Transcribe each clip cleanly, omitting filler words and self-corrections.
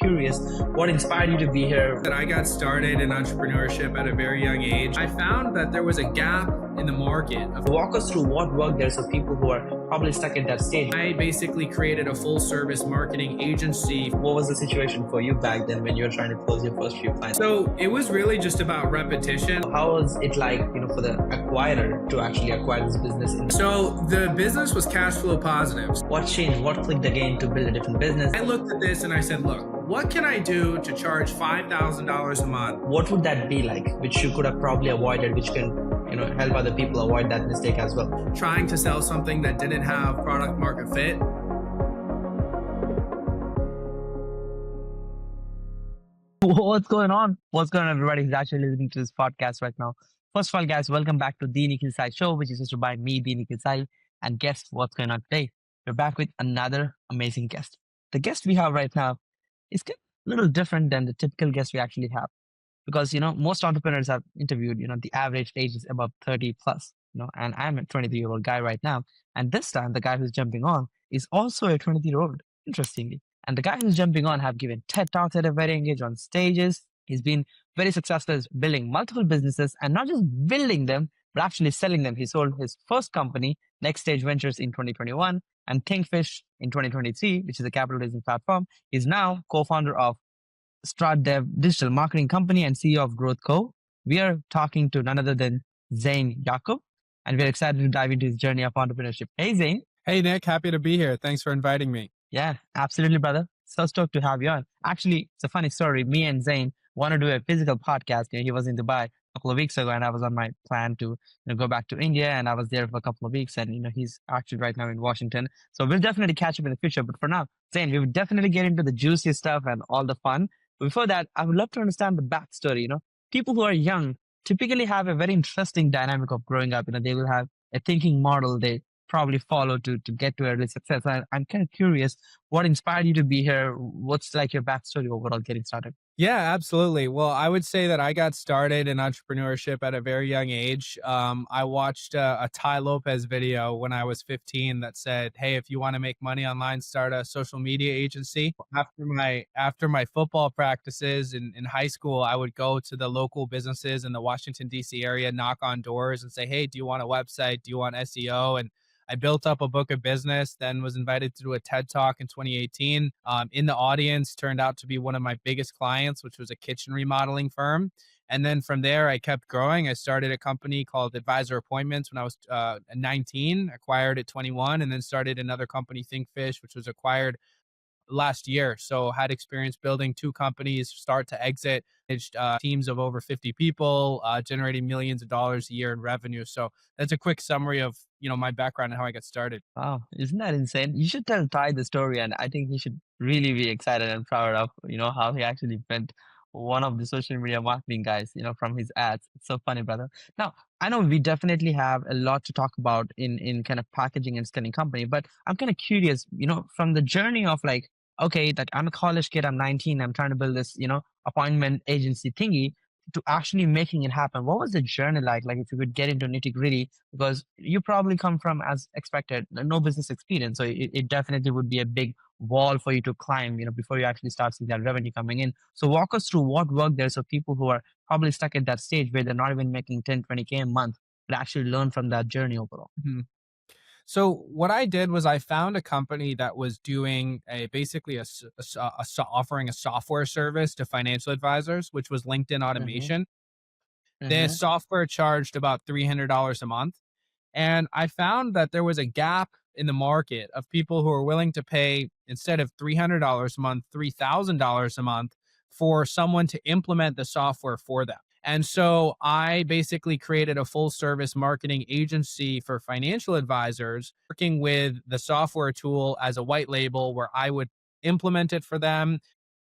curious, what inspired you to be here? That I got started in entrepreneurship at a very young age. I found that there was a gap in the market. Walk us through what worked there so people who are probably stuck at that stage. I basically created a full service marketing agency. What was the situation for you back then when you were trying to close your first few clients? So it was really just about repetition. How was it like, for the acquirer to actually acquire this business? So the business was cash flow positive. What changed? What clicked again to build a different business? I looked at this and I said, look, what can I do to charge $5,000 a month? What would that be like, which you could have probably avoided, which can help other people avoid that mistake as well? Trying to sell something that didn't have product market fit. What's going on? What's going on, everybody who's actually listening to this podcast right now? First of all, guys, welcome back to the Nikhil Sai Show, which is hosted by me, the Nikhil Sai. And guess what's going on today? We're back with another amazing guest. The guest we have right now is a little different than the typical guest we actually have. Because, most entrepreneurs I've interviewed, the average age is about 30 plus, and I'm a 23-year-old guy right now. And this time, the guy who's jumping on is also a 23-year-old, interestingly. And the guy who's jumping on have given TED Talks at a very engaged on stages. He's been very successful at building multiple businesses and not just building them, but actually selling them. He sold his first company, Next Stage Ventures, in 2021 and Thinkfish in 2023, which is a capital raising platform. He's now co-founder of StratDev digital marketing company and CEO of Growth Co. We are talking to none other than Zain Yaqub, and we're excited to dive into his journey of entrepreneurship. Hey, Zain. Hey, Nick. Happy to be here. Thanks for inviting me. Yeah, absolutely, brother. So stoked to have you on. Actually, it's a funny story. Me and Zain want to do a physical podcast. He was in Dubai a couple of weeks ago, and I was on my plan to go back to India, and I was there for a couple of weeks, and he's actually right now in Washington. So we'll definitely catch up in the future. But for now, Zain, we will definitely get into the juicy stuff and all the fun. Before that, I would love to understand the backstory. People who are young typically have a very interesting dynamic of growing up. They will have a thinking model they probably follow to get to early success. I'm kind of curious, what inspired you to be here? What's like your backstory overall getting started? Yeah, absolutely. Well, I would say that I got started in entrepreneurship at a very young age. I watched a Ty Lopez video when I was 15 that said, hey, if you want to make money online, start a social media agency. After my football practices in high school, I would go to the local businesses in the Washington, D.C. area, knock on doors and say, hey, do you want a website? Do you want SEO? And I built up a book of business, then was invited to do a TED Talk in 2018. In the audience turned out to be one of my biggest clients, which was a kitchen remodeling firm. And then from there, I kept growing. I started a company called Advisor Appointments when I was 19, acquired at 21, and then started another company, Thinkfish, which was acquired last year. So had experience building two companies, start to exit, teams of over 50 people, generating millions of dollars a year in revenue. So that's a quick summary of, my background and how I got started. Wow. Isn't that insane? You should tell Ty the story, and I think he should really be excited and proud of, how he actually built one of the social media marketing guys, from his ads. It's so funny, brother. Now, I know we definitely have a lot to talk about in kind of packaging and scaling company, but I'm kind of curious, from the journey of like, okay, that I'm a college kid, I'm 19, I'm trying to build this, appointment agency thingy, to actually making it happen. What was the journey like? Like if you could get into nitty gritty, because you probably come from, as expected, no business experience. So it definitely would be a big wall for you to climb, before you actually start seeing that revenue coming in. So walk us through what worked there so people who are probably stuck at that stage where they're not even making 10, 20K a month, but actually learn from that journey overall. Mm-hmm. So what I did was I found a company that was doing basically offering a software service to financial advisors, which was LinkedIn automation. The software charged about $300 a month. And I found that there was a gap in the market of people who are willing to pay, instead of $300 a month, $3,000 a month for someone to implement the software for them. And so I basically created a full service marketing agency for financial advisors, working with the software tool as a white label where I would implement it for them,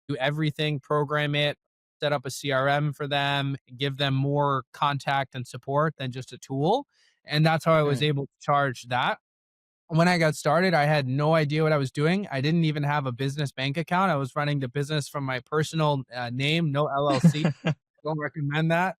do everything, program it, set up a CRM for them, give them more contact and support than just a tool. And that's how I was able to charge that. When I got started, I had no idea what I was doing. I didn't even have a business bank account. I was running the business from my personal name, no LLC. Don't recommend that.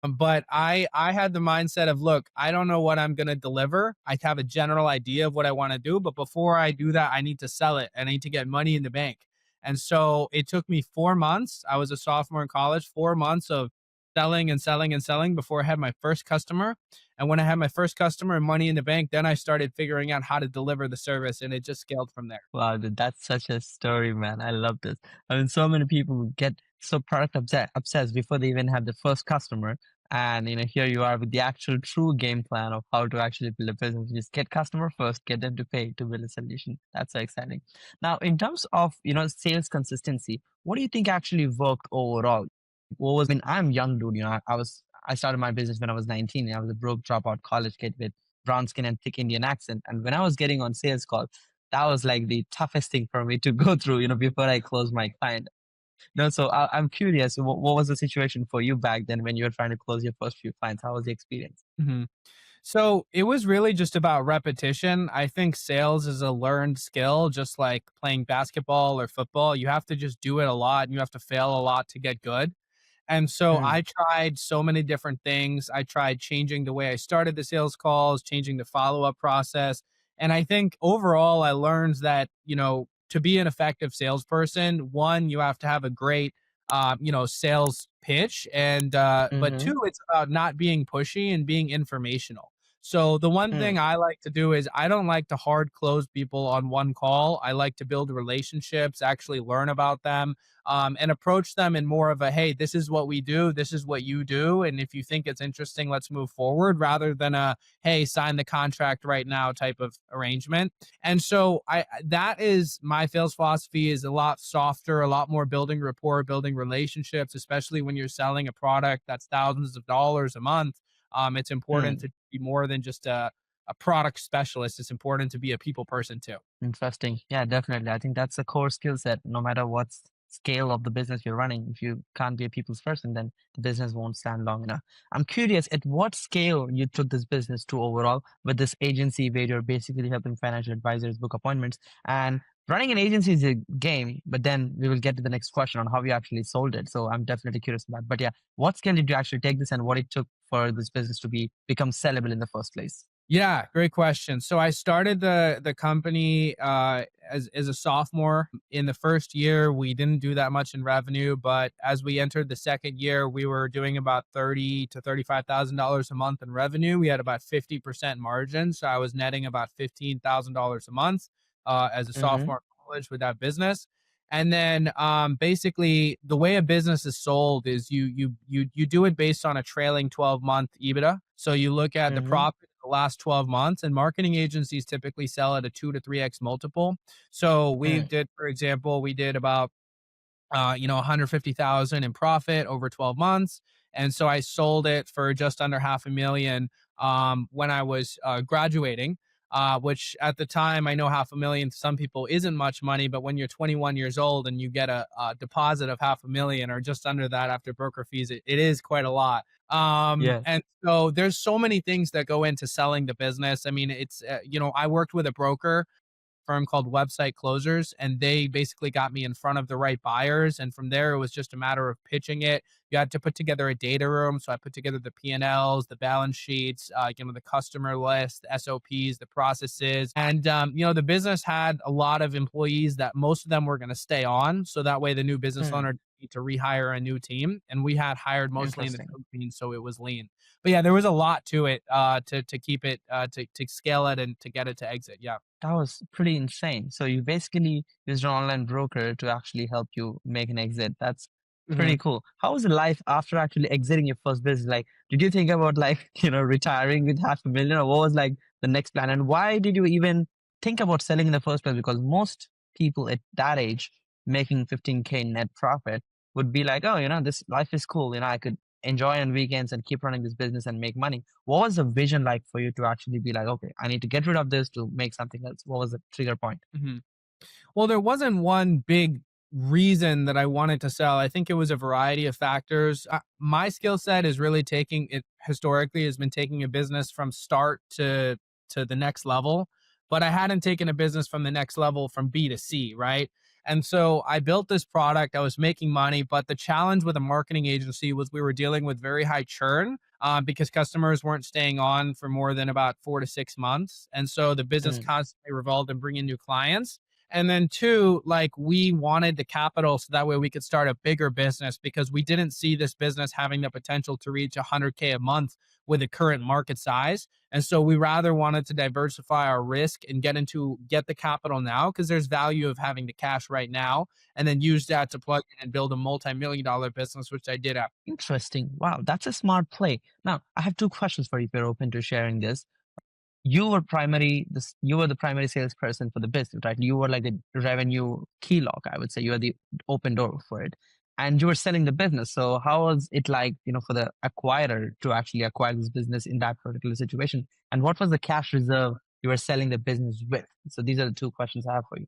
But I had the mindset of, look, I don't know what I'm going to deliver. I have a general idea of what I want to do. But before I do that, I need to sell it. I need to get money in the bank. And so it took me 4 months. I was a sophomore in college, 4 months of selling and selling and selling before I had my first customer. And when I had my first customer and money in the bank, then I started figuring out how to deliver the service, and it just scaled from there. Wow, that's such a story, man. I love this. I mean, so many people get so product obsessed before they even have the first customer. And here you are with the actual true game plan of how to actually build a business. Just get customer first, get them to pay to build a solution. That's so exciting. Now, in terms of sales consistency, what do you think actually worked overall? What was, I mean, I'm young, dude. I started my business when I was 19. I was a broke dropout college kid with brown skin and thick Indian accent. And when I was getting on sales calls, that was like the toughest thing for me to go through, before I close my client. No, so I'm curious, what was the situation for you back then when you were trying to close your first few clients? How was the experience? Mhm. So it was really just about repetition. I think sales is a learned skill, just like playing basketball or football. You have to just do it a lot and you have to fail a lot to get good. And so Mm, I tried so many different things. I tried changing the way I started the sales calls, changing the follow up process. And I think overall, I learned that, to be an effective salesperson, one, you have to have a great, sales pitch. But mm-hmm, two, it's about not being pushy and being informational. So the one mm, thing I like to do is I don't like to hard close people on one call. I like to build relationships, actually learn about them, and approach them in more of a, hey, this is what we do, this is what you do, and if you think it's interesting, let's move forward, rather than a, hey, sign the contract right now type of arrangement. And so that is my sales philosophy, is a lot softer, a lot more building rapport, building relationships, especially when you're selling a product that's thousands of dollars a month. It's important mm. to be more than just a product specialist. It's important to be a people person too. Interesting. Yeah, definitely. I think that's a core skill set. No matter what scale of the business you're running, if you can't be a people's person, then the business won't stand long enough. I'm curious at what scale you took this business to overall with this agency where you're basically helping financial advisors book appointments. And running an agency is a game, but then we will get to the next question on how you actually sold it. So I'm definitely curious about that. But yeah, what scale did you actually take this and what it took for this business to become sellable in the first place? Yeah, great question. So I started the company as a sophomore. In the first year, we didn't do that much in revenue, but as we entered the second year, we were doing about $30,000 to $35,000 a month in revenue. We had about 50% margin, so I was netting about $15,000 a month as a Mm-hmm. sophomore in college with that business. And then basically, the way a business is sold is you do it based on a trailing 12-month EBITDA. So you look at the Mm-hmm. profit the last 12 months, and marketing agencies typically sell at a 2 to 3x multiple. So we Mm, did, for example, we did about 150,000 in profit over 12 months. And so I sold it for just under half a million when I was graduating, which at the time, I know half a million to some people isn't much money, but when you're 21 years old and you get a deposit of half a million or just under that after broker fees, it is quite a lot. yeah. And so there's so many things that go into selling the business. I mean, I worked with a broker firm called Website Closers, and they basically got me in front of the right buyers. And from there, it was just a matter of pitching it. You had to put together a data room, so I put together the P&Ls, the balance sheets, the customer list, the SOPs, the processes, and the business had a lot of employees that most of them were going to stay on, so that way the new business Mm, owner didn't need to rehire a new team, and we had hired mostly in the interesting. Philippines, so it was lean. But yeah, there was a lot to it to keep it to scale it and to get it to exit. Yeah. That was pretty insane. So you basically used an online broker to actually help you make an exit. That's pretty Mhm. cool. How was the life after actually exiting your first business? Like, did you think about like, retiring with half a million or what was like the next plan? And why did you even think about selling in the first place? Because most people at that age making 15K net profit would be like, oh, this life is cool. I could enjoy on weekends and keep running this business and make money. What was the vision like for you to actually be like, okay, I need to get rid of this to make something else? What was the trigger point? Mhm. Well, there wasn't one big reason that I wanted to sell. I think it was a variety of factors. My skill set is really taking it historically has been taking a business from start to the next level, but I hadn't taken a business from the next level from B to C, right? And so I built this product. I was making money, but the challenge with a marketing agency was we were dealing with very high churn because customers weren't staying on for more than about 4 to 6 months, and so the business Mm, constantly revolved in bringing new clients. And then two, like we wanted the capital so that way we could start a bigger business because we didn't see this business having the potential to reach 100K a month with the current market size. And so we rather wanted to diversify our risk and get the capital now because there's value of having the cash right now and then use that to plug in and build a multi-million dollar business, which I did. Interesting. Wow, that's a smart play. Now, I have two questions for you if you're open to sharing this. You were the primary salesperson for the business, right? You were like the revenue key lock, I would say. You were the open door for it. And you were selling the business. So how was it like, for the acquirer to actually acquire this business in that particular situation? And what was the cash reserve you were selling the business with? So these are the two questions I have for you.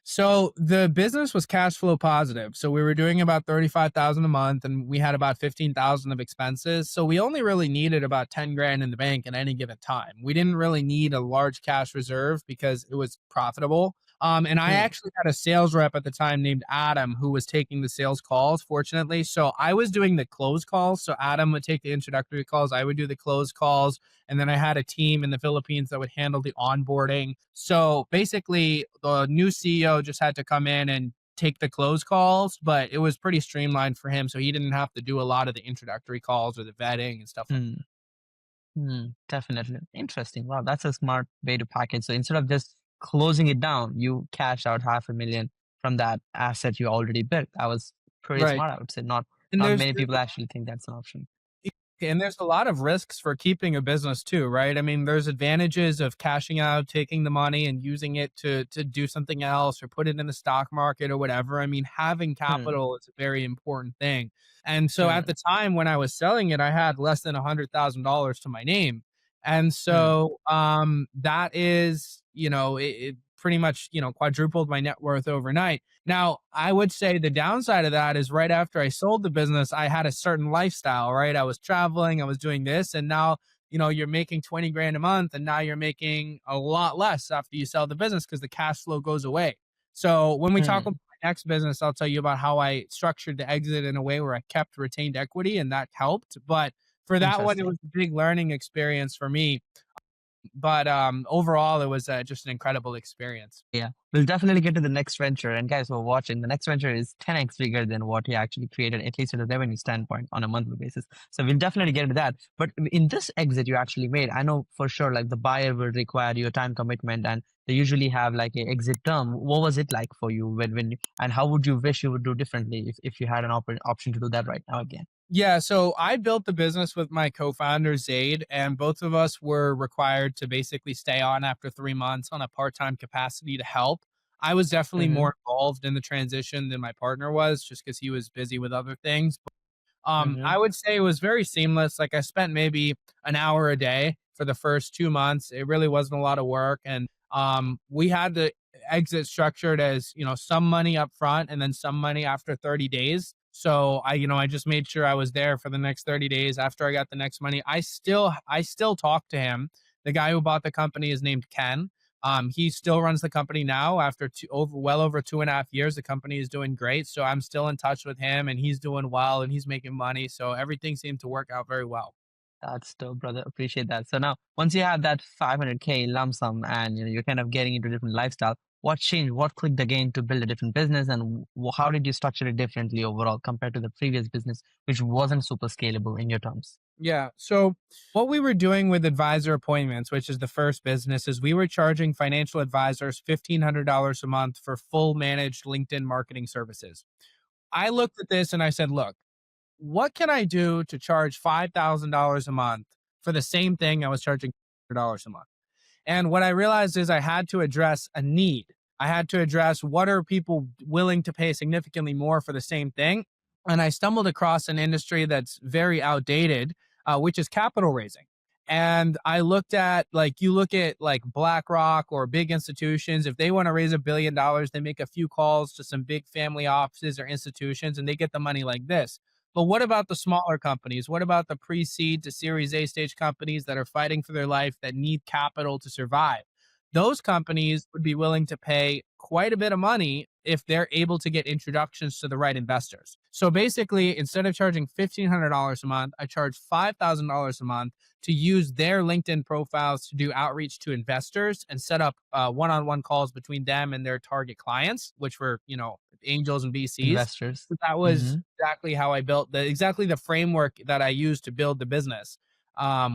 So the business was cash flow positive. So we were doing about 35,000 a month and we had about 15,000 of expenses. So we only really needed about 10 grand in the bank at any given time. We didn't really need a large cash reserve because it was profitable. And I Hmm. actually had a sales rep at the time named Adam who was taking the sales calls, fortunately. So I was doing the close calls. So Adam would take the introductory calls. I would do the close calls. And then I had a team in the Philippines that would handle the onboarding. So basically, the new CEO just had to come in and take the close calls, but it was pretty streamlined for him. So he didn't have to do a lot of the introductory calls or the vetting and stuff like Hmm. Definitely. Interesting. Wow, that's a smart way to package. So instead of just closing it down, you cashed out 500,000 from that asset you already built. That was that. pretty Right. smart, I would say. Not And not there's many people actually think that's an option. And there's a lot of risks for keeping a business too, right? I mean, there's advantages of cashing out, taking the money and using it to do something else or put it in the stock market or whatever. I mean, having Hmm. capital is a very important thing. And so at Hmm. the time when I was selling it, I had less than $100,000 to my name. And Hmm. so that is, it pretty much, quadrupled my net worth overnight. Now, I would say the downside of that is right after I sold the business, I had a certain lifestyle, right? I was traveling, I was doing this, and now, you're making 20 grand a month, and now you're making a lot less after you sell the business because the cash flow goes away. So when we talk about Hmm. my next business, I'll tell you about how I structured the exit in a way where I kept retained equity, and that helped. But for that one, it Interesting. was a big learning experience for me. But overall, it was just an incredible experience. Yeah, we'll definitely get to the next venture. And guys who are watching, the next venture is 10x bigger than what he actually created, at least at a revenue standpoint on a monthly basis. So we'll definitely get into that. But in this exit you actually made, I know for sure like the buyer will require your time commitment and they usually have like a exit term. What was it like for you and how would you wish you would do differently if you had an option to do that right now again? Yeah, so I built the business with my co-founder Zaid, and both of us were required to basically stay on after 3 months on a part-time capacity to help. I was definitely Mm-hmm. more involved in the transition than my partner was, just because he was busy with other things. Mm-hmm. I would say it was very seamless. Like I spent maybe an hour a day for the first 2 months. It really wasn't a lot of work, and we had the exit structured as some money up front and then some money after 30 days. So I just made sure I was there for the next 30 days. After I got the next money, I still talk to him. The guy who bought the company is named Ken. He still runs the company now after well over 2.5 years. The company is doing great. So I'm still in touch with him and he's doing well and he's making money. So everything seemed to work out very well. That's dope, brother. Appreciate that. So now, once you have that 500K lump sum and you're kind of getting into a different lifestyle, what changed? What clicked again to build a different business, and how did you structure it differently overall compared to the previous business, which wasn't super scalable in your terms? Yeah. So what we were doing with advisor appointments, which is the first business, is we were charging financial advisors $1,500 a month for full managed LinkedIn marketing services. I looked at this and I said, look, what can I do to charge $5,000 a month for the same thing I was charging $100 a month? And what I realized is I had to address a need. I had to address what are people willing to pay significantly more for the same thing. And I stumbled across an industry that's very outdated, which is capital raising. And I looked at like you look at like BlackRock or big institutions, if they want to raise $1 billion, they make a few calls to some big family offices or institutions and they get the money like this. But what about the smaller companies? What about the pre-seed to Series A stage companies that are fighting for their life that need capital to survive? Those companies would be willing to pay quite a bit of money if they're able to get introductions to the right investors. So basically, instead of charging $1,500 a month, I charge $5,000 a month to use their LinkedIn profiles to do outreach to investors and set up one-on-one calls between them and their target clients, which were, angels and VCs. Investors. So that was exactly how I built exactly the framework that I used to build the business,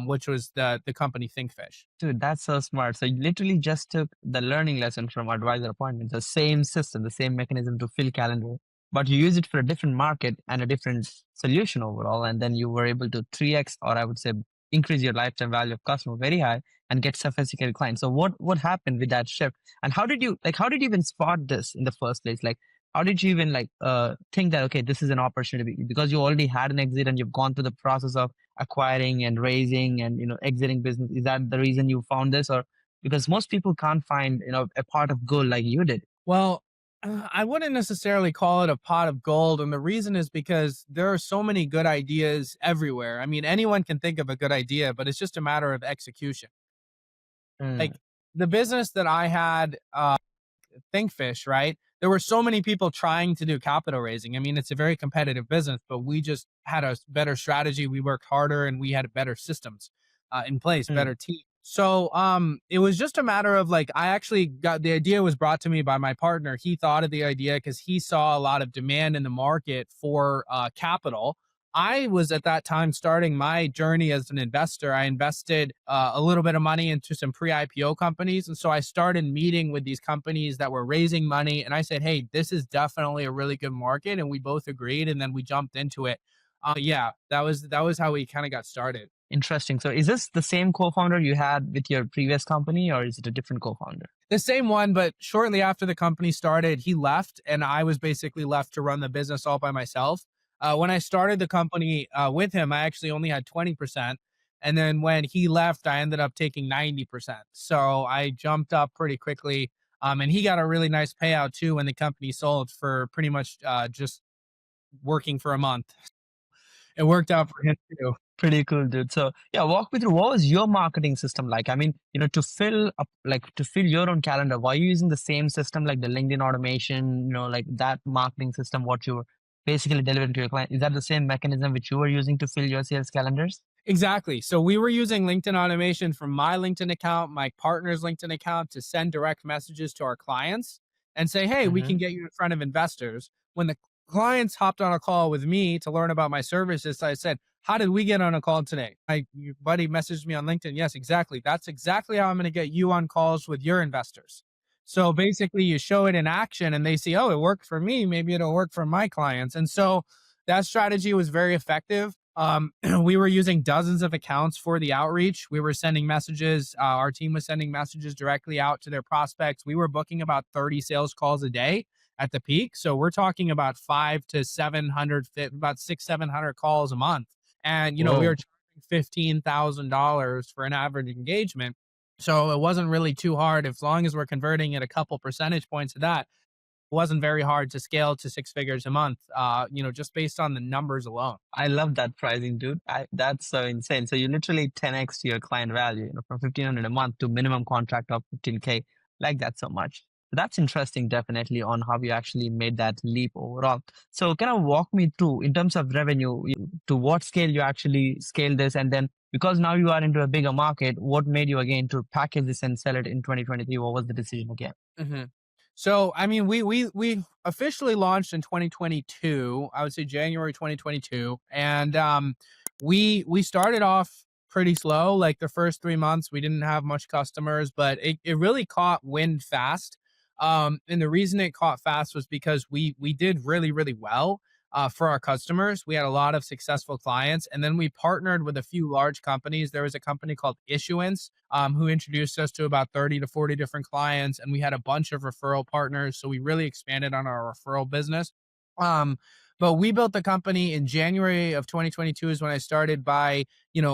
which was the company ThinkFish. Dude, that's so smart. So you literally just took the learning lesson from advisor appointments, the same system, the same mechanism to fill calendar, but you use it for a different market and a different solution overall. And then you were able to 3x, or I would say increase your lifetime value of customer very high and get sophisticated clients. So what happened with that shift? And how did you even spot this in the first place? Like how did you even think that, okay, this is an opportunity, because you already had an exit and you've gone through the process of acquiring and raising and exiting business? Is that the reason you found this, or because most people can't find a pot of gold like you did? Well, I wouldn't necessarily call it a pot of gold. And the reason is because there are so many good ideas everywhere. I mean, anyone can think of a good idea, but it's just a matter of execution. Mm, Like the business that I had, ThinkFish, right? There were so many people trying to do capital raising. I mean, it's a very competitive business, but we just had a better strategy. We worked harder and we had better systems in place, mm. better team. So it was just a matter of I actually got the idea was brought to me by my partner. He thought of the idea because he saw a lot of demand in the market for capital. I was at that time starting my journey as an investor. I invested a little bit of money into some pre-IPO companies. And so I started meeting with these companies that were raising money. And I said, hey, this is definitely a really good market. And we both agreed. And then we jumped into it. Yeah, that was how we kind of got started. Interesting. So is this the same co-founder you had with your previous company, or is it a different co-founder? The same one, but shortly after the company started, he left and I was basically left to run the business all by myself. When I started the company with him, I actually only had 20%. And then when he left, I ended up taking 90%. So I jumped up pretty quickly. And he got a really nice payout too when the company sold for pretty much just working for a month. It worked out for him too. Pretty cool, dude. So yeah, walk me through, what was your marketing system like? I mean, to fill up, to fill your own calendar, were you using the same system like the LinkedIn automation, like that marketing system, what you were basically delivering to your client? Is that the same mechanism which you were using to fill your sales calendars? Exactly. So we were using LinkedIn automation from my LinkedIn account, my partner's LinkedIn account to send direct messages to our clients and say, hey, we can Mm-hmm. get you in front of investors. When the clients hopped on a call with me to learn about my services, I said, how did we get on a call today? Your buddy messaged me on LinkedIn. Yes, exactly. That's exactly how I'm going to get you on calls with your investors. So basically, you show it in action and they see, oh, it worked for me. Maybe it'll work for my clients. And so that strategy was very effective. We were using dozens of accounts for the outreach. We were sending messages. Our team was sending messages directly out to their prospects. We were booking about 30 sales calls a day at the peak. So we're talking about 500 to 700, about 700 calls a month. And, we were Whoa. charging $15,000 for an average engagement. So it wasn't really too hard. As long as we're converting at a couple percentage points of that, it wasn't very hard to scale to 6 figures a month, just based on the numbers alone. I love that pricing, dude. That's so insane. So you literally 10x to your client value, from 1,500 a month to minimum contract of 15K. Like that so much. That's interesting, definitely, on how you actually made that leap overall. So can you walk me through in terms of revenue, to what scale you actually scale this, and then because now you are into a bigger market, what made you again to package this and sell it in 2023? What was the decision again? hmm So, I mean, we officially launched in 2022. I would say January 2022, and we started off pretty slow. Like the first 3 months, we didn't have much customers, but it really caught wind fast. And the reason it caught fast was because we did really well for our customers. We had a lot of successful clients, and then we partnered with a few large companies. There was a company called Issuance who introduced us to about 30 to 40 different clients, and we had a bunch of referral partners. So we really expanded on our referral business. Um, but we built the company in January of 2022 is when I started. By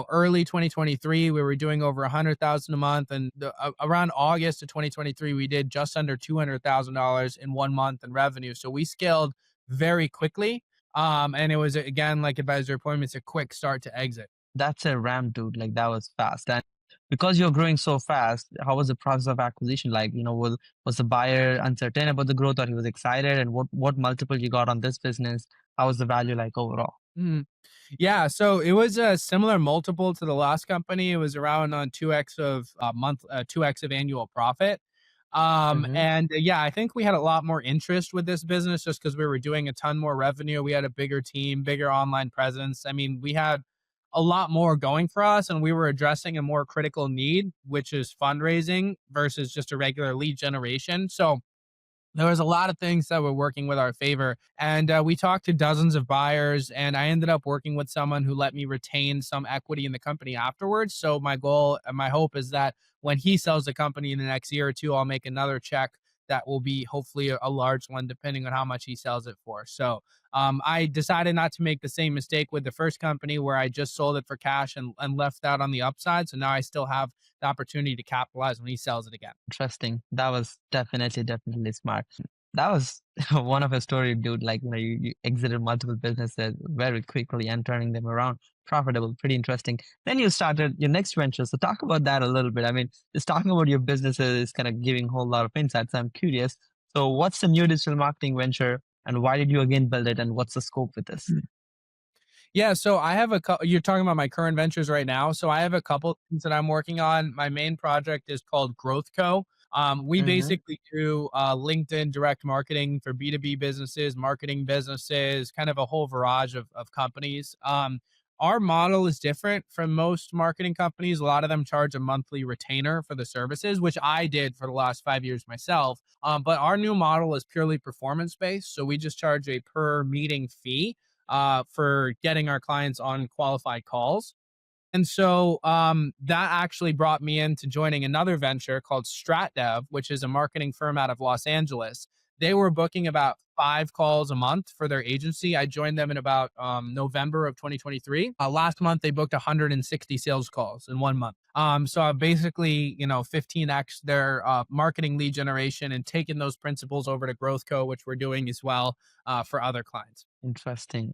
early 2023, we were doing over 100,000 a month, and around August of 2023, we did just under $200,000 in 1 month in revenue. So we scaled very quickly. And it was, again, like advisor appointments, a quick start to exit. That's a ramp, dude. Like that was fast. And because you're growing so fast, how was the process of acquisition like? Was the buyer uncertain about the growth or he was excited? And what multiple you got on this business? How was the value like overall? Mhm. Yeah, so it was a similar multiple to the last company. It was around on 2x of month 2x of annual profit. Mm-hmm. And yeah, I think we had a lot more interest with this business just because we were doing a ton more revenue. We had a bigger team, bigger online presence. I mean, we had a lot more going for us, and we were addressing a more critical need, which is fundraising versus just a regular lead generation. So there was a lot of things that were working with our favor, and we talked to dozens of buyers, and I ended up working with someone who let me retain some equity in the company afterwards. So my goal and my hope is that when he sells the company in the next year or two, I'll make another check that will be hopefully a large one, depending on how much he sells it for. So I decided not to make the same mistake with the first company where I just sold it for cash and left out on the upside. So now I still have the opportunity to capitalize when he sells it again. Interesting. That was definitely smart. That was one of a story, dude. Like, you exited multiple businesses very quickly and turning them around profitable. Pretty interesting. Then you started your next venture. So talk about that a little bit. I mean, just talking about your businesses is kind of giving a whole lot of insights. I'm curious. So what's the new digital marketing venture and why did you again build it and what's the scope with this? Yeah, so I have a couple. You're talking about my current ventures right now. So I have a couple things that I'm working on. My main project is called Growth Co. We Mm-hmm. basically do LinkedIn direct marketing for B2B businesses, marketing businesses, kind of a whole barrage of companies. Our model is different from most marketing companies. A lot of them charge a monthly retainer for the services, which I did for the last 5 years myself. But our new model is purely performance based. So we just charge a per meeting fee for getting our clients on qualified calls. And so that actually brought me into joining another venture called StratDev, which is a marketing firm out of Los Angeles. They were booking about 5 calls a month for their agency. I joined them in about November of 2023. Last month, they booked 160 sales calls in 1 month. So I basically, 15x their marketing lead generation and taken those principles over to GrowthCo, which we're doing as well for other clients. Interesting.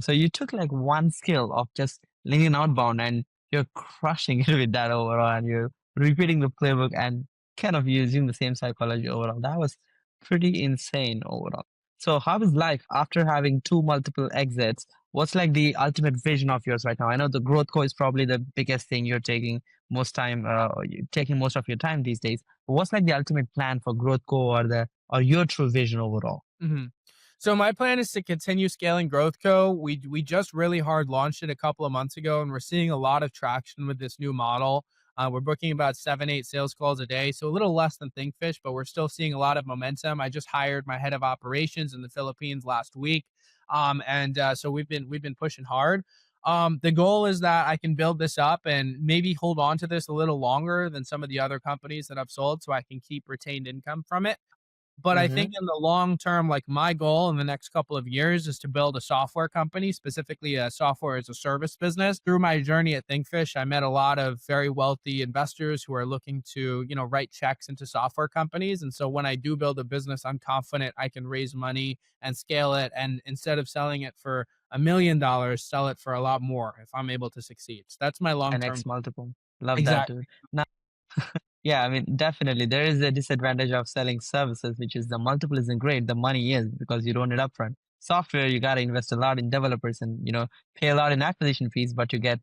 So you took like one skill of just leaning outbound and you're crushing it with that overall and you're repeating the playbook and kind of using the same psychology overall. That was pretty insane overall. So how is life after having two multiple exits? What's like the ultimate vision of yours right now? I know the growth core is probably the biggest thing you're taking most time, you're taking most of your time these days. But what's like the ultimate plan for growth core or your true vision overall? Mhm. So my plan is to continue scaling GrowthCo. We just really hard launched it a couple of months ago, and we're seeing a lot of traction with this new model. We're booking about 7, 8 sales calls a day, so a little less than Thinkfish, but we're still seeing a lot of momentum. I just hired my head of operations in the Philippines last week, and so we've been pushing hard. The goal is that I can build this up and maybe hold on to this a little longer than some of the other companies that I've sold, so I can keep retained income from it. But I think in the long term, like my goal in the next couple of years is to build a software company, specifically a software as a service business. Through my journey at Thinkfish, I met a lot of very wealthy investors who are looking to, write checks into software companies. And so when I do build a business, I'm confident I can raise money and scale it. And instead of selling it for $1 million, sell it for a lot more if I'm able to succeed. So that's my long An term X goal. multiple. Love that, Exactly. dude. Now, yeah, I mean, definitely. There is a disadvantage of selling services, which is the multiple isn't great. The money is because you don't need upfront. Software, you got to invest a lot in developers and, pay a lot in acquisition fees, but you get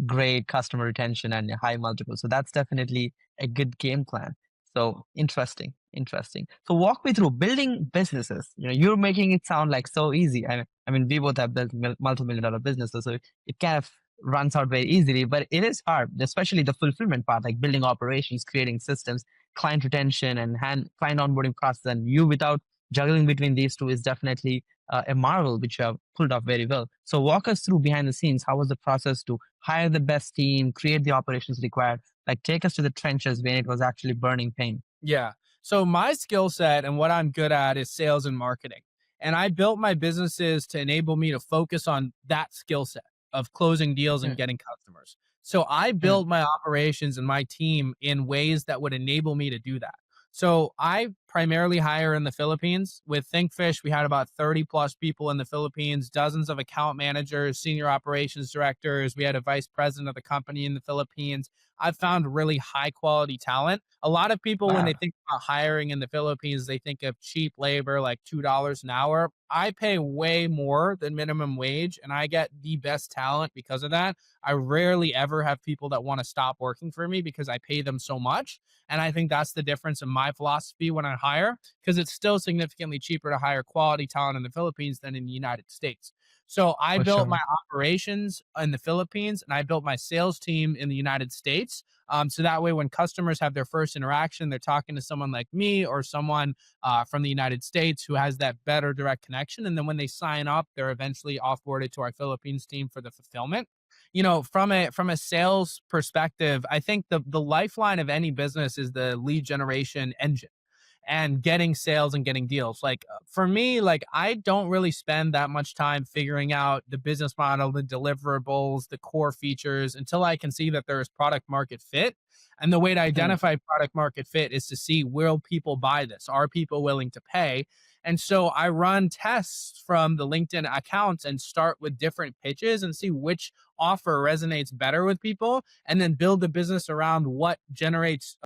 great customer retention and a high multiple. So that's definitely a good game plan. So interesting. So walk me through building businesses. You're making it sound like so easy. I mean, we both have built multi-million dollar businesses, so it kind of runs out very easily, but it is hard, especially the fulfillment part, like building operations, creating systems, client retention, and client onboarding process. And you, without juggling between these two, is definitely a marvel, which you have pulled off very well. So walk us through behind the scenes. How was the process to hire the best team, create the operations required? Like take us to the trenches when it was actually burning pain. Yeah. So my skill set and what I'm good at is sales and marketing. And I built my businesses to enable me to focus on that skill set of closing deals and Hmm, getting customers. So I hmm, build my operations and my team in ways that would enable me to do that. So I primarily hire in the Philippines. With ThinkFish, we had about 30 plus people in the Philippines, dozens of account managers, senior operations directors. We had a vice president of the company in the Philippines. I've found really high quality talent. A lot of people, when they Wow. think about hiring in the Philippines, they think of cheap labor, like $2 an hour. I pay way more than minimum wage, and I get the best talent because of that. I rarely ever have people that want to stop working for me because I pay them so much. And I think that's the difference in my philosophy when I hire, because it's still significantly cheaper to hire quality talent in the Philippines than in the United States. So I For built sure. my operations in the Philippines and I built my sales team in the United States. So that way, when customers have their first interaction, they're talking to someone like me or someone from the United States who has that better direct connection. And then when they sign up, they're eventually offboarded to our Philippines team for the fulfillment. From a sales perspective, I think the lifeline of any business is the lead generation engine and getting sales and getting deals. Like for me, like I don't really spend that much time figuring out the business model, the deliverables, the core features until I can see that there is product market fit. And the way to Mm, identify product market fit is to see, will people buy this? Are people willing to pay? And so I run tests from the LinkedIn accounts and start with different pitches and see which offer resonates better with people, and then build a business around what generates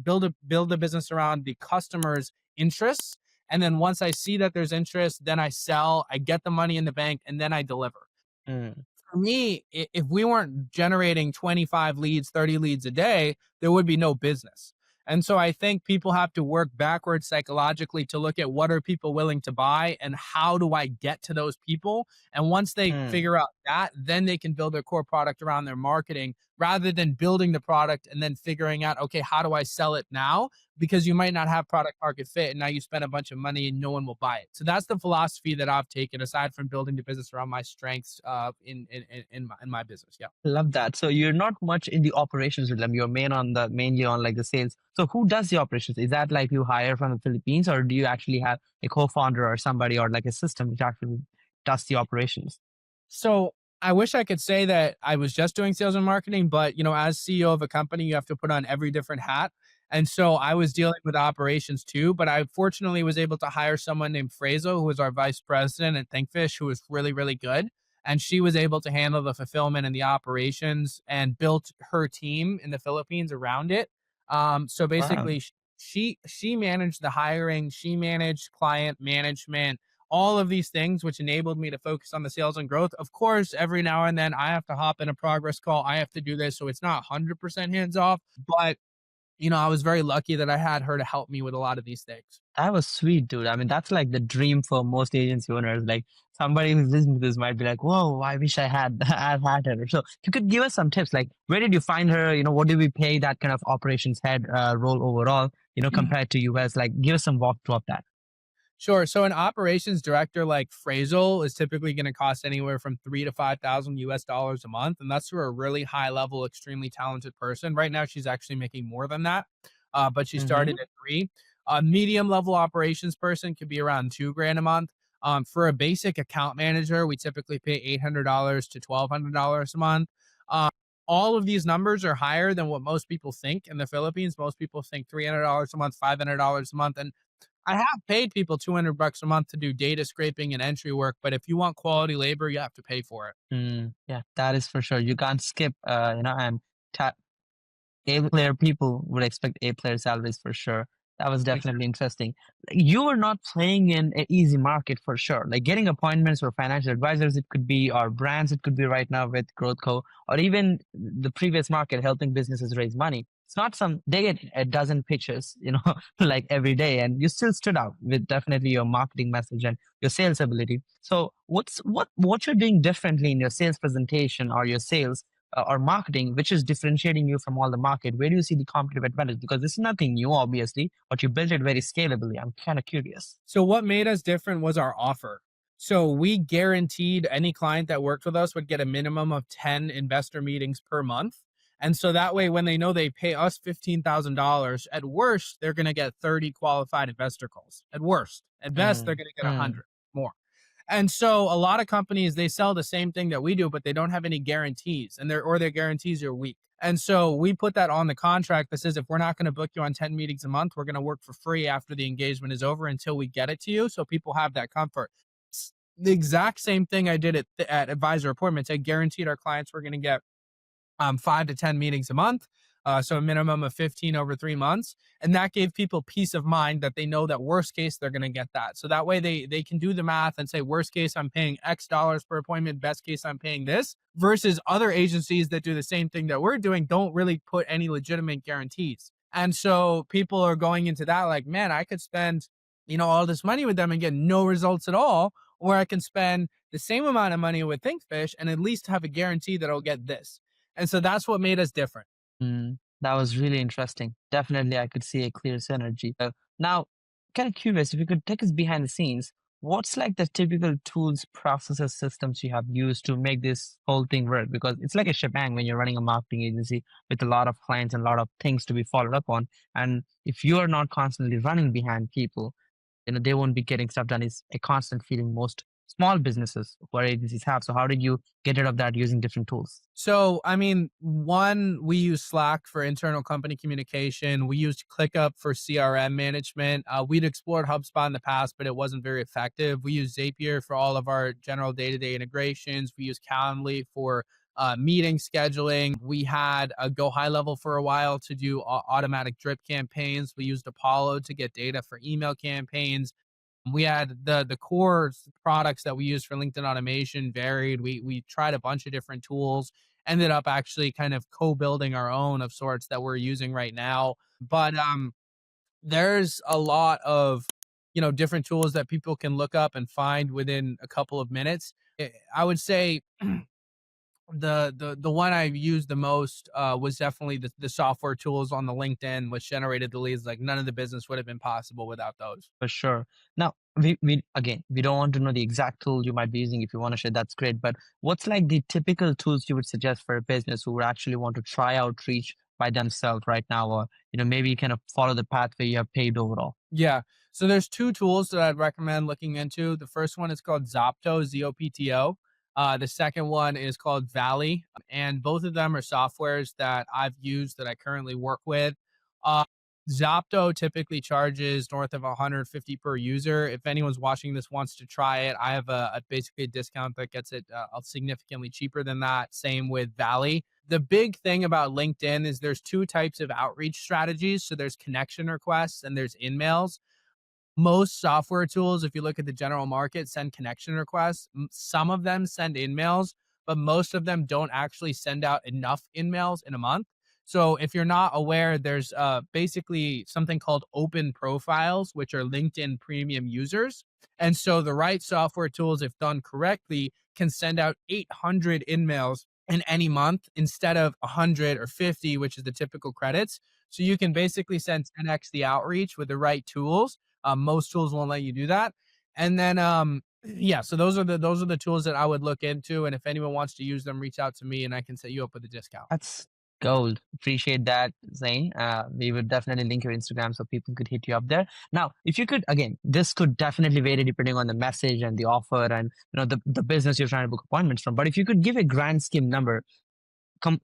build a business around the customer's interests. And then once I see that there's interest, then I sell, I get the money in the bank, and then I deliver. mm, For me, if we weren't generating 25 leads, 30 leads a day, there would be no business. And so I think people have to work backwards psychologically to look at what are people willing to buy and how do I get to those people. And once they mm. figure out that, then they can build their core product around their marketing rather than building the product and then figuring out, okay, how do I sell it now? Because you might not have product market fit and now you spend a bunch of money and no one will buy it. So that's the philosophy that I've taken aside from building the business around my strengths in my business. Yeah. Love that. So you're not much in the operations with them. You're mainly on like the sales. So who does the operations? Is that like you hire from the Philippines, or do you actually have a co-founder or somebody or like a system which actually does the operations? So I wish I could say that I was just doing sales and marketing, but as CEO of a company, you have to put on every different hat. And so I was dealing with operations too, but I fortunately was able to hire someone named Frazo, who was our vice president at ThinkFish, who was really, really good. And she was able to handle the fulfillment and the operations and built her team in the Philippines around it. So Wow. basically, she managed the hiring, she managed client management, all of these things, which enabled me to focus on the sales and growth. Of course, every now and then I have to hop in a progress call. I have to do this. So it's not 100% hands off, but I was very lucky that I had her to help me with a lot of these things. That was sweet, dude. I mean, that's like the dream for most agency owners. Like somebody who's listening to this might be like, "Whoa, I wish I had, I've had her." So, if you could give us some tips, like where did you find her? What do we pay that kind of operations head role overall? Compared to US, like give us some walkthrough of that. Sure. So an operations director like Phrasal is typically going to cost anywhere from 3 to 5,000 US dollars a month. And that's for a really high level, extremely talented person. Right now, she's actually making more than that. But she Mm-hmm. started at three. A medium level operations person could be around 2 grand a month. For a basic account manager, we typically pay $800 to $1,200 a month. Um, all of these numbers are higher than what most people think in the Philippines. Most people think $300 a month, $500 a month. And I have paid people $200 a month to do data scraping and entry work, but if you want quality labor, you have to pay for it. Yeah, that is for sure. You can't skip, and ta A-player people would expect A-player salaries for sure. That was definitely interesting. Like, you were not playing in an easy market for sure. Like getting appointments for financial advisors, it could be, or brands, it could be right now with GrowthCo, or even the previous market helping businesses raise money. It's not they get a dozen pitches, like every day, and you still stood out with definitely your marketing message and your sales ability. So what you're doing differently in your sales presentation or your sales or marketing, which is differentiating you from all the market? Where do you see the competitive advantage? Because this is nothing new, obviously, but you built it very scalably. I'm kind of curious. So what made us different was our offer. So we guaranteed any client that worked with us would get a minimum of 10 investor meetings per month. And so that way, when they know they pay us $15,000, at worst, they're going to get 30 qualified investor calls. At worst. At best, they're Mm, going to get mm, 100 more. And so a lot of companies, they sell the same thing that we do, but they don't have any guarantees, and their guarantees are weak. And so we put that on the contract that says if we're not going to book you on 10 meetings a month, we're going to work for free after the engagement is over until we get it to you. So people have that comfort. It's the exact same thing I did at advisor appointments. I guaranteed our clients we're going to get 5 to 10 meetings a month. So a minimum of 15 over 3 months. And that gave people peace of mind that they know that worst case, they're going to get that. So that way they can do the math and say, worst case, I'm paying X dollars per appointment. Best case, I'm paying this, versus other agencies that do the same thing that we're doing don't really put any legitimate guarantees. And so people are going into that like, man, I could spend, all this money with them and get no results at all. Or I can spend the same amount of money with ThinkFish and at least have a guarantee that I'll get this. And so that's what made us different. That was really interesting. Definitely, I could see a clear synergy. Now, kind of curious if you could take us behind the scenes. What's like the typical tools, processes, systems you have used to make this whole thing work? Because it's like a shebang when you're running a marketing agency with a lot of clients and a lot of things to be followed up on. And if you are not constantly running behind people, they won't be getting stuff done. Is a constant feeling most small businesses or agencies have. So how did you get rid of that using different tools? So, I mean, one, we use Slack for internal company communication. We used ClickUp for CRM management. We'd explored HubSpot in the past, but it wasn't very effective. We use Zapier for all of our general day-to-day integrations. We use Calendly for meeting scheduling. We had a Go High Level for a while to do automatic drip campaigns. We used Apollo to get data for email campaigns. We had the core products that we use for LinkedIn automation varied. We tried a bunch of different tools, ended up actually kind of co-building our own of sorts that we're using right now. But there's a lot of different tools that people can look up and find within a couple of minutes. I would say the one I used the most was definitely the software tools on the LinkedIn, which generated the leads. Like none of the business would have been possible without those. For sure. Now, we don't want to know the exact tool you might be using. If you want to share, that's great. But what's like the typical tools you would suggest for a business who would actually want to try outreach by themselves right now, or maybe kind of follow the pathway you have paved overall? Yeah. So there's two tools that I'd recommend looking into. The first one is called Zopto, Zopto. The second one is called Valley, and both of them are softwares that I've used that I currently work with. Uh, Zopto typically charges north of 150 per user. If anyone's watching this wants to try it, I have basically a discount that gets it significantly cheaper than that. Same with Valley. The big thing about LinkedIn is there's two types of outreach strategies. So there's connection requests and there's in-mails. Most software tools, if you look at the general market, send connection requests. Some of them send in-mails, but most of them don't actually send out enough in-mails in a month. So if you're not aware, there's basically something called open profiles, which are LinkedIn premium users. And so the right software tools, if done correctly, can send out 800 in-mails in any month instead of 100 or 50, which is the typical credits. So you can basically send 10x the outreach with the right tools. Most tools won't let you do that. And then yeah, so those are the tools that I would look into. And if anyone wants to use them, reach out to me and I can set you up with a discount. That's gold. Appreciate that, Zain. We would definitely link your Instagram so people could hit you up there. Now, if you could, again, this could definitely vary depending on the message and the offer and the business you're trying to book appointments from. But if you could give a grand scheme number,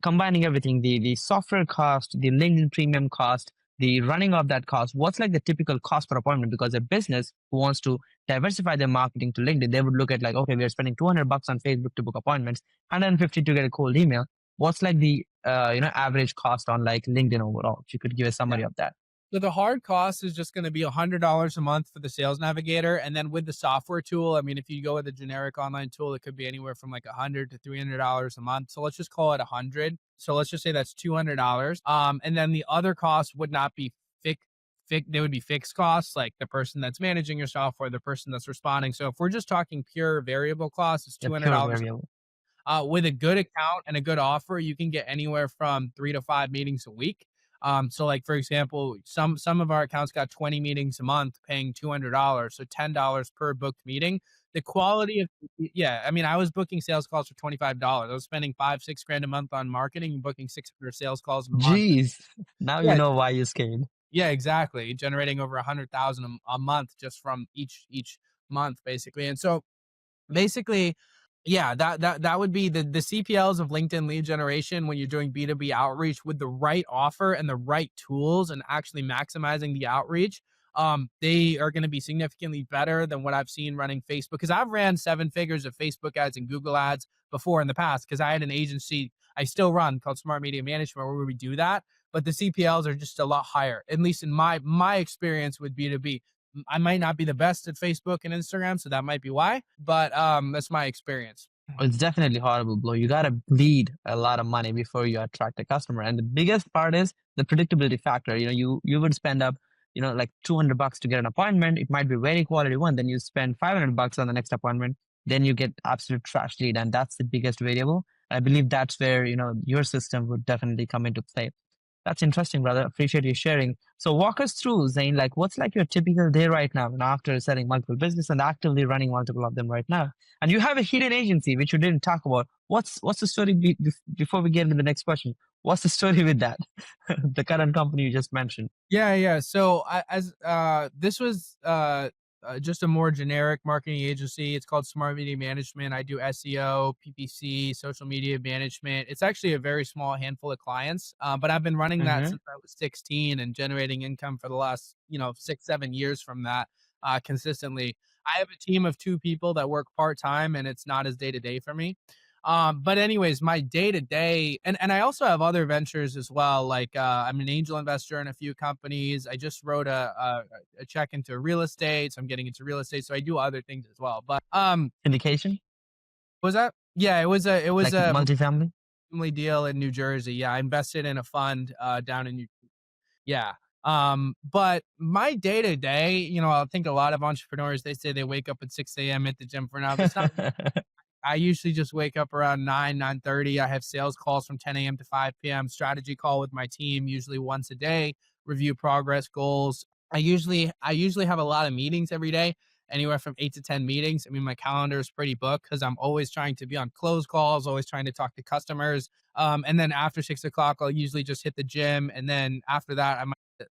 combining everything, the software cost, the LinkedIn premium cost, the running of that cost, what's like the typical cost per appointment? Because a business who wants to diversify their marketing to LinkedIn, they would look at like, okay, we're spending 200 bucks on Facebook to book appointments, 150 to get a cold email. What's like the average cost on like LinkedIn overall? If you could give a summary of that. So the hard cost is just going to be $100 a month for the sales navigator. And then with the software tool, I mean, if you go with a generic online tool, it could be anywhere from like $100 to $300 a month. So let's just call it 100. So let's just say that's $200. And then the other costs would not be fixed. They would be fixed costs, like the person that's managing your software, the person that's responding. So if we're just talking pure variable costs, it's $200. With a good account and a good offer, you can get anywhere from 3 to 5 meetings a week. So like, for example, some of our accounts got 20 meetings a month paying $200. So $10 per booked meeting. The quality of, yeah, I mean, I was booking sales calls for $25. I was spending 5-6 grand a month on marketing and booking 600 sales calls in a month. Jeez, now you Yeah, know why you scaled. yeah, exactly. Generating over 100,000 a month just from each month, basically. And so Basically, yeah, that would be the CPLs of LinkedIn lead generation when you're doing B2B outreach with the right offer and the right tools and actually maximizing the outreach. They are going to be significantly better than what I've seen running Facebook, because I've ran 7 figures of Facebook ads and Google ads before in the past, because I had an agency I still run called Smart Media Management where we do that, but the CPLs are just a lot higher, at least in my experience with B2B. I might not be the best at Facebook and Instagram, so that might be why, but that's my experience. It's definitely horrible, bro. You gotta bleed a lot of money before you attract a customer. And the biggest part is the predictability factor. You would spend up, like $200 to get an appointment. It might be very quality one. Then you spend $500 on the next appointment. Then you get absolute trash lead, and that's the biggest variable. I believe that's where your system would definitely come into play. That's interesting, brother. Appreciate you sharing. So walk us through, Zain, like what's like your typical day right now, and after selling multiple business and actively running multiple of them right now. And you have a hidden agency, which you didn't talk about. What's the story before we get into the next question? What's the story with that? The current company you just mentioned. Yeah. So as this was just a more generic marketing agency. It's called Smart Media Management. I do SEO, PPC, social media management. It's actually a very small handful of clients, but I've been running that Mm-hmm. since I was 16 and generating income for the last 6-7 years from that consistently. I have a team of 2 people that work part time, and it's not as day to day for me. But anyways, my day to day, and I also have other ventures as well. Like I'm an angel investor in a few companies. I just wrote a check into real estate, so I'm getting into real estate. So I do other things as well. But Syndication, what was that? Yeah, it was like a multifamily. family deal in New Jersey. Yeah, I invested in a fund down in New. Yeah. But my day to day, I think a lot of entrepreneurs, they say they wake up at 6 a.m. at the gym for now. That's not. I usually just wake up around 9:30. I have sales calls from 10 a.m. to 5 p.m., strategy call with my team, usually once a day, review progress goals. I usually have a lot of meetings every day, anywhere from 8 to 10 meetings. I mean, my calendar is pretty booked because I'm always trying to be on close calls, always trying to talk to customers. And then after 6 o'clock, I'll usually just hit the gym. And then after that,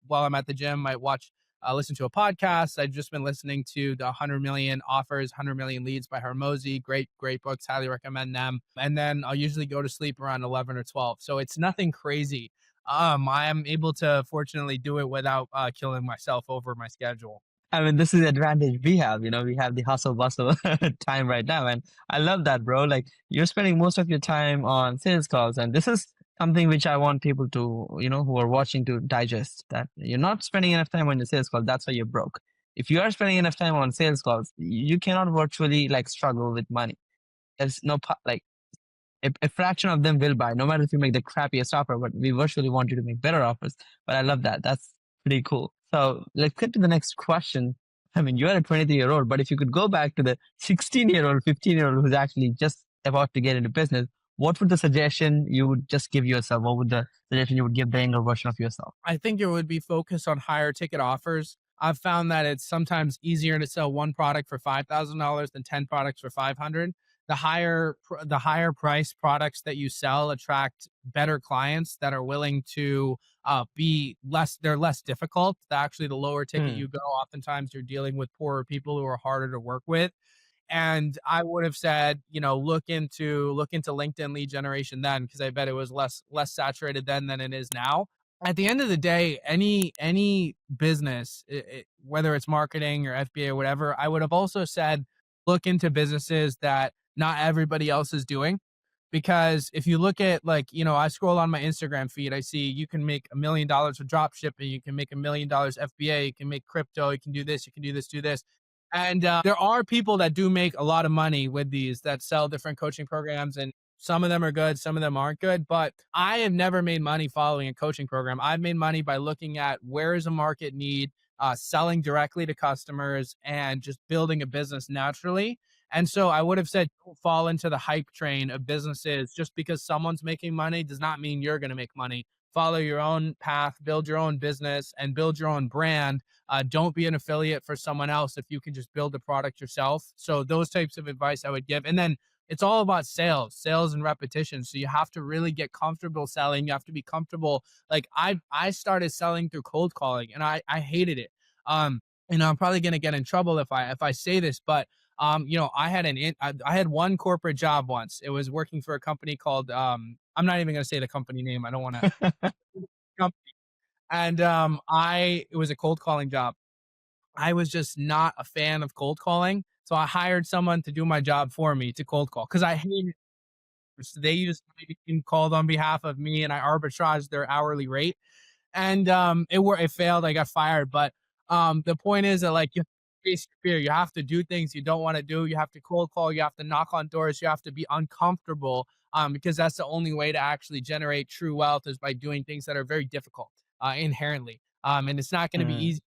while I'm at the gym, might listen to a podcast. I've just been listening to the 100 Million Offers, 100 Million Leads by Hormozi. Great books. Highly recommend them. And then I'll usually go to sleep around 11 or 12. So it's nothing crazy. I am able to fortunately do it without killing myself over my schedule. I mean, this is the advantage we have. We have the hustle bustle time right now. And I love that, bro. Like, you're spending most of your time on sales calls. And this is something which I want people to, who are watching to digest, that you're not spending enough time on your sales call. That's why you're broke. If you are spending enough time on sales calls, you cannot virtually like struggle with money. There's no, like, a fraction of them will buy, no matter if you make the crappiest offer, but we virtually want you to make better offers. But I love that. That's pretty cool. So let's get to the next question. I mean, you're a 23-year-old, but if you could go back to the 16-year-old, 15-year-old who's actually just about to get into business, what would the suggestion you would just give yourself? What would the suggestion you would give the younger version of yourself? I think it would be focused on higher ticket offers. I've found that it's sometimes easier to sell one product for $5,000 than 10 products for 500. The higher price products that you sell attract better clients that are willing to be less. They're less difficult. Actually, the lower ticket Hmm. you go, oftentimes you're dealing with poorer people who are harder to work with. And I would have said, look into LinkedIn lead generation then, because I bet it was less saturated then than it is now. At the end of the day, any business, whether it's marketing or FBA or whatever, I would have also said look into businesses that not everybody else is doing. Because if you look at, like, I scroll on my Instagram feed, I see you can make $1 million with drop shipping, you can make $1 million FBA, you can make crypto, you can do this, you can do this, do this. And there are people that do make a lot of money with these, that sell different coaching programs, and some of them are good, some of them aren't good. But I have never made money following a coaching program. I've made money by looking at where is a market need, selling directly to customers, and just building a business naturally. And so I would have said, don't fall into the hype train of businesses. Just because someone's making money does not mean you're going to make money. Follow your own path, build your own business, and build your own brand. Don't be an affiliate for someone else if you can just build the product yourself. So those types of advice I would give. And then it's all about sales and repetition. So you have to really get comfortable selling. You have to be comfortable. Like I started selling through cold calling, and I hated it. I'm probably gonna get in trouble if I say this, but I had one corporate job once. It was working for a company called I'm not even going to say the company name. I don't want to. And I it was a cold calling job. I was just not a fan of cold calling, so I hired someone to do my job for me to cold call because I hated. They used my name, called on behalf of me, and I arbitraged their hourly rate, and it failed. I got fired, but the point is that like you have to face your fear. You have to do things you don't want to do. You have to cold call. You have to knock on doors. You have to be uncomfortable because that's the only way to actually generate true wealth is by doing things that are very difficult inherently. And it's not going to be Mm. easy.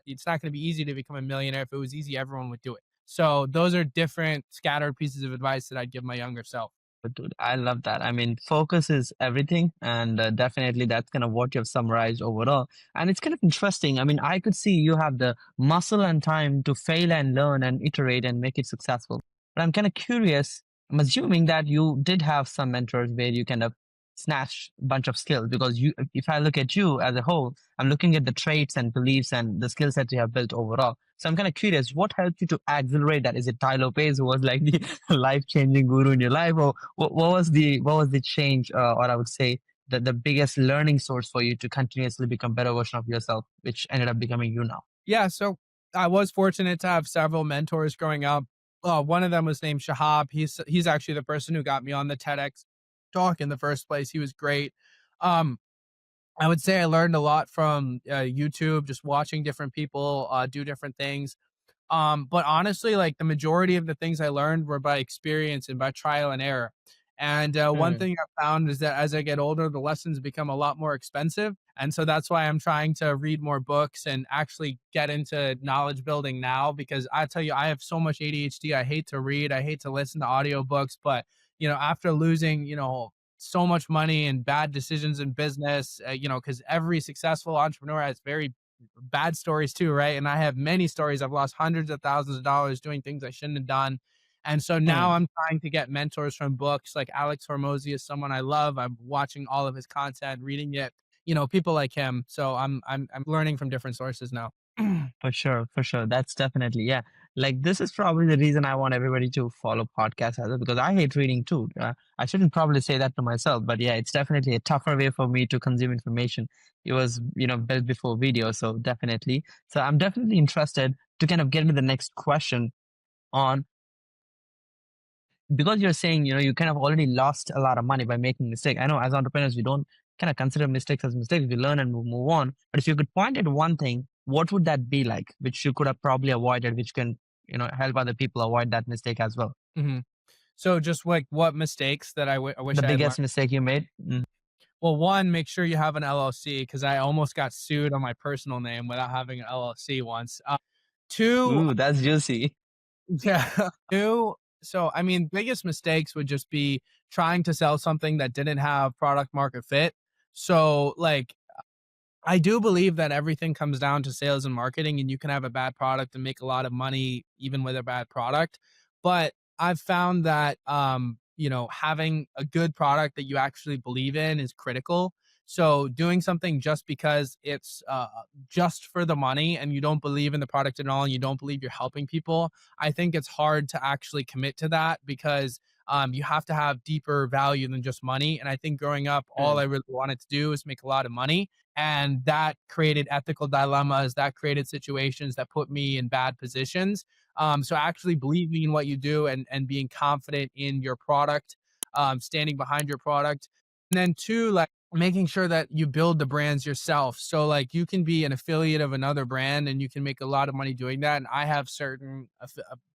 It's not going to be easy to become a millionaire. If it was easy, everyone would do it. So those are different scattered pieces of advice that I'd give my younger self. But dude, I love that. I mean, focus is everything, and definitely that's kind of what you've summarized overall. And it's kind of interesting. I mean, I could see you have the muscle and time to fail and learn and iterate and make it successful. But I'm kind of curious. I'm assuming that you did have some mentors where you kind of snatched a bunch of skills because if I look at you as a whole, I'm looking at the traits and beliefs and the skill set you have built overall. So I'm kind of curious, what helped you to accelerate that? Is it Tai Lopez who was like the life-changing guru in your life, or what was the change, or I would say the biggest learning source for you to continuously become better version of yourself, which ended up becoming you now? Yeah, so I was fortunate to have several mentors growing up. One of them was named Shahab. He's actually the person who got me on the TEDx talk in the first place. He was great. Um, I would say I learned a lot from YouTube, just watching different people do different things. But honestly, like the majority of the things I learned were by experience and by trial and error. And one Mm, thing I found is that as I get older, the lessons become a lot more expensive. And so that's why I'm trying to read more books and actually get into knowledge building now because I tell you, I have so much ADHD. I hate to read, I hate to listen to audiobooks, but after losing, so much money and bad decisions in business, because every successful entrepreneur has very bad stories too, right? And I have many stories. I've lost hundreds of thousands of dollars doing things I shouldn't have done. And so now mm. I'm trying to get mentors from books like Alex Hormozy is someone I love. I'm watching all of his content, reading it, people like him. So I'm learning from different sources now. For sure, for sure. That's definitely, yeah. Like this is probably the reason I want everybody to follow podcasts as well, because I hate reading too. I shouldn't probably say that to myself, but yeah, it's definitely a tougher way for me to consume information. It was, built before video, so definitely. So I'm definitely interested to kind of get into the next question on, because you're saying, you kind of already lost a lot of money by making mistake. I know as entrepreneurs, we don't kind of consider mistakes as mistakes. We learn and move on. But if you could point at one thing, what would that be like, which you could have probably avoided, which can, help other people avoid that mistake as well? Mhm. So just like what mistakes that I wish The I had learned. biggest mistake you made? Mm. Well, one, make sure you have an LLC because I almost got sued on my personal name without having an LLC once. Two, Ooh, that's juicy. yeah. Two, so I mean, biggest mistakes would just be trying to sell something that didn't have product market fit. So like I do believe that everything comes down to sales and marketing, and you can have a bad product and make a lot of money even with a bad product. But I've found that having a good product that you actually believe in is critical. So doing something just because it's just for the money and you don't believe in the product at all and you don't believe you're helping people, I think it's hard to actually commit to that because you have to have deeper value than just money. And I think growing up, all Mm, I really wanted to do is make a lot of money, and that created ethical dilemmas, that created situations that put me in bad positions. So actually believing in what you do and being confident in your product, standing behind your product. And then two, like making sure that you build the brands yourself. So like you can be an affiliate of another brand and you can make a lot of money doing that. And I have certain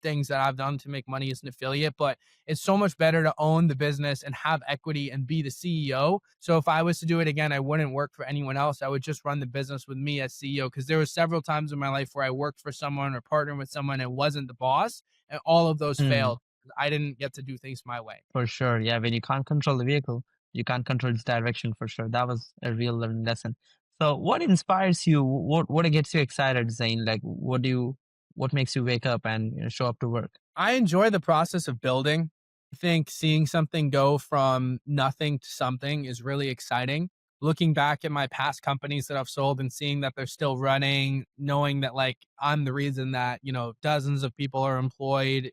things that I've done to make money as an affiliate, but it's so much better to own the business and have equity and be the CEO. So if I was to do it again, I wouldn't work for anyone else. I would just run the business with me as CEO because there were several times in my life where I worked for someone or partnered with someone and wasn't the boss, and all of those mm. failed. I didn't get to do things my way. For sure. Yeah, when you can't control the vehicle, you can't control its direction for sure. That was a real learning lesson. So what inspires you? What gets you excited, Zain? Like what makes you wake up and show up to work? I enjoy the process of building. I think seeing something go from nothing to something is really exciting. looking back at my past companies that I've sold and seeing that they're still running, knowing that like I'm the reason that, dozens of people are employed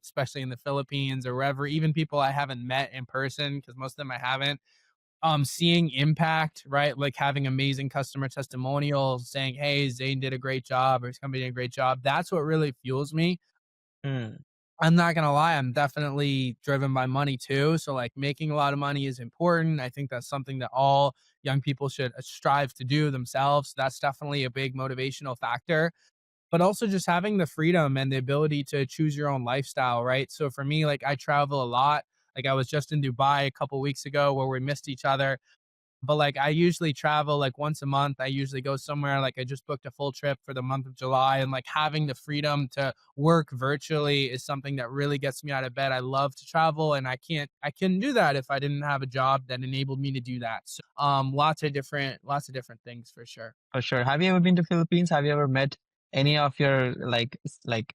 especially in the Philippines or wherever, even people I haven't met in person, because most of them I haven't, seeing impact, right? Like having amazing customer testimonials saying, hey, Zain did a great job or his company did a great job. That's what really fuels me. Mm, I'm not gonna lie, I'm definitely driven by money too. So like making a lot of money is important. I think that's something that all young people should strive to do themselves. That's definitely a big motivational factor. But also just having the freedom and the ability to choose your own lifestyle, right? So for me, like I travel a lot. Like I was just in Dubai a couple weeks ago where we missed each other. But like I usually travel like once a month. I usually go somewhere. Like I just booked a full trip for the month of July, and like having the freedom to work virtually is something that really gets me out of bed. I love to travel, and I couldn't do that if I didn't have a job that enabled me to do that. So lots of different things for sure. for sure. Have you ever been to Philippines? Have you ever met any of your like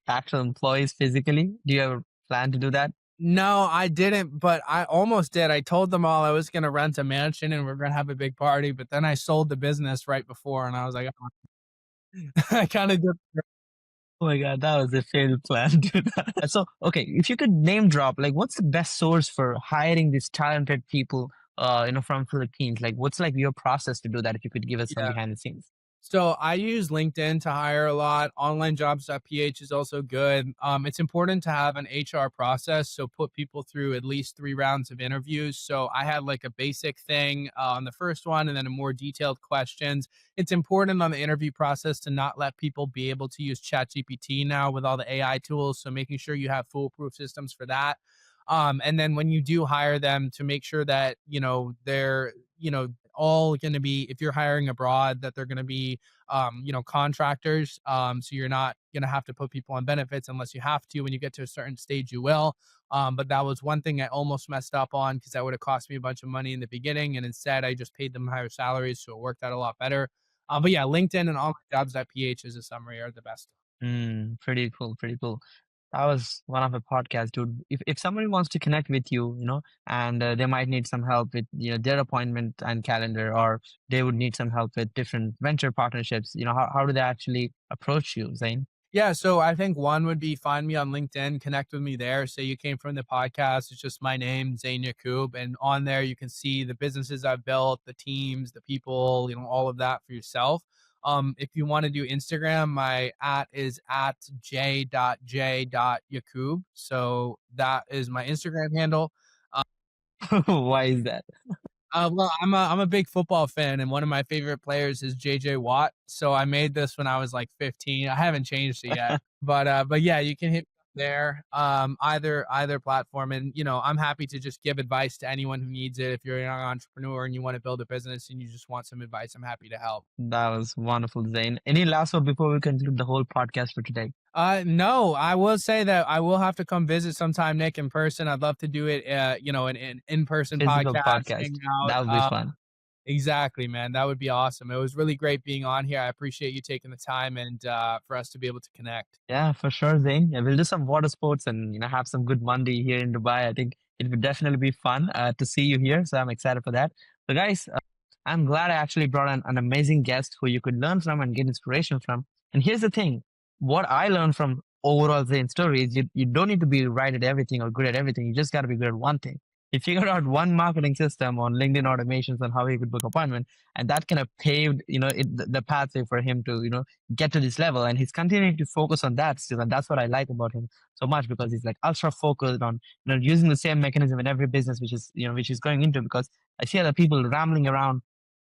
actual employees physically? Do you ever plan to do that? No, I didn't, but I almost did. I told them all I was gonna rent a mansion and we're gonna have a big party, but then I sold the business right before, and I was like, "Oh." I kind of did. Oh my God, that was a failed plan. Dude. So, okay, if you could name drop, like, what's the best source for hiring these talented people, from Philippines? Like, what's like your process to do that? If you could give us some Yeah. behind the scenes. So I use LinkedIn to hire a lot. Onlinejobs.ph is also good. It's important to have an HR process. So put people through at least 3 rounds of interviews. So I had like a basic thing on the first one and then a more detailed questions. It's important on the interview process to not let people be able to use ChatGPT now with all the AI tools. So making sure you have foolproof systems for that. And then when you do hire them, to make sure that, they're, all going to be, if you're hiring abroad, that they're going to be, contractors. So you're not going to have to put people on benefits unless you have to. When you get to a certain stage, you will. But that was one thing I almost messed up on, because that would have cost me a bunch of money in the beginning. And instead, I just paid them higher salaries. So it worked out a lot better. But yeah, LinkedIn and onlinejobs.ph as a summary are the best. Pretty cool, pretty cool. That was one of the podcasts, dude. If somebody wants to connect with you, and they might need some help with their appointment and calendar, or they would need some help with different venture partnerships, how do they actually approach you, Zane? Yeah, so I think one would be find me on LinkedIn, connect with me there. Say you came from the podcast. It's just my name, Zain Yaqub. And on there, you can see the businesses I've built, the teams, the people, all of that for yourself. If you want to do Instagram, my at is at j.j.yaqub. So that is my Instagram handle. Why is that? Well, I'm a big football fan, and one of my favorite players is JJ Watt. So I made this when I was like 15. I haven't changed it yet, but yeah, you can hit me up there, either platform, and I'm happy to just give advice to anyone who needs it. If you're a young entrepreneur and you want to build a business and you just want some advice, I'm happy to help. That was wonderful, Zane. Any last word before we conclude the whole podcast for today? No, I will say that I will have to come visit sometime, Nick, in person. I'd love to do it, an in-person Physical podcast, podcast. hang out. That would be fun. Exactly, man. That would be awesome. It was really great being on here. I appreciate you taking the time and for us to be able to connect. Yeah, for sure, Zane. Yeah, we'll do some water sports and have some good Monday here in Dubai. I think it would definitely be fun to see you here. So I'm excited for that. So guys, I'm glad I actually brought an amazing guest who you could learn from and get inspiration from. And here's the thing: what I learned from overall Zane's story is you don't need to be right at everything or good at everything. You just got to be good at one thing. He figured out one marketing system on LinkedIn automations on how he could book appointment, and that kind of paved the pathway for him to get to this level. And he's continuing to focus on that still, and that's what I like about him so much, because he's like ultra focused on using the same mechanism in every business which is going into. Because I see other people rambling around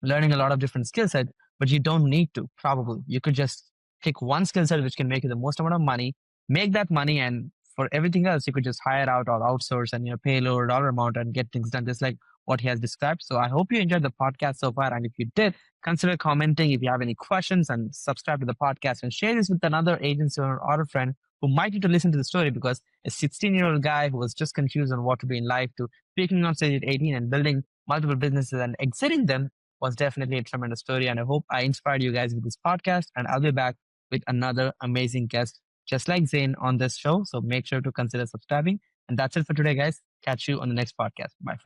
learning a lot of different skill sets, but you don't need to. Probably you could just pick one skill set which can make you the most amount of money, make that money, and for everything else you could just hire out or outsource and pay a lower dollar amount and get things done, just like what he has described. So I hope you enjoyed the podcast so far, and if you did, consider commenting if you have any questions, and subscribe to the podcast and share this with another agency or other friend who might need to listen to the story, because a 16-year-old guy who was just confused on what to do in life to speaking on stage at 18 and building multiple businesses and exiting them was definitely a tremendous story. And I hope I inspired you guys with this podcast. And I'll be back with another amazing guest, just like Zain, on this show. So make sure to consider subscribing. And that's it for today, guys. Catch you on the next podcast. Bye.